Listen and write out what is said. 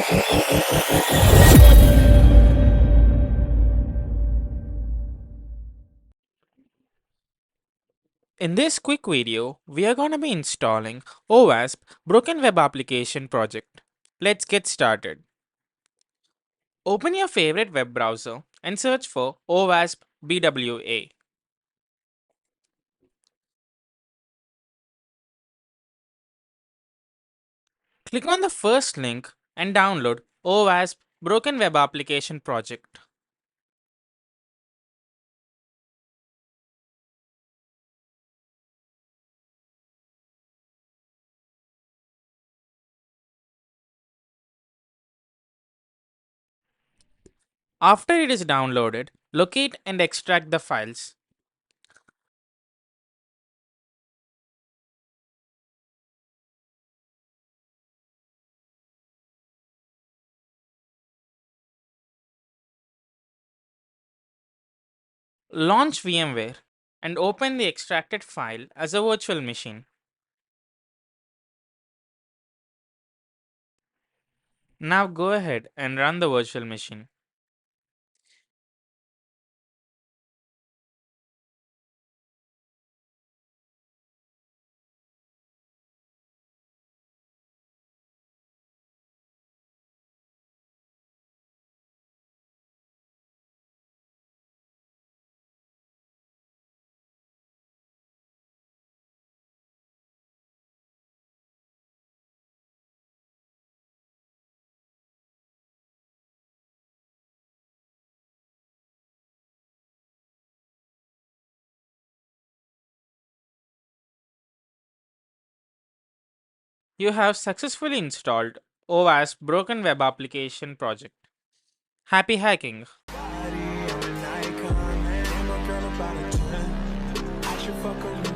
In this quick video, we are going to be installing Owasp Broken Web Application project. Let's get started. Open your favorite web browser and search for Owasp Bwa. Click on the first link and download Owasp Broken Web Application project. After it is downloaded, locate and extract the files. Launch VMware and open the extracted file as a virtual machine. Now go ahead and run the virtual machine. You have successfully installed Owasp Broken Web Application project. Happy hacking! Body on an icon, man. My girl about a 10. I should fuck her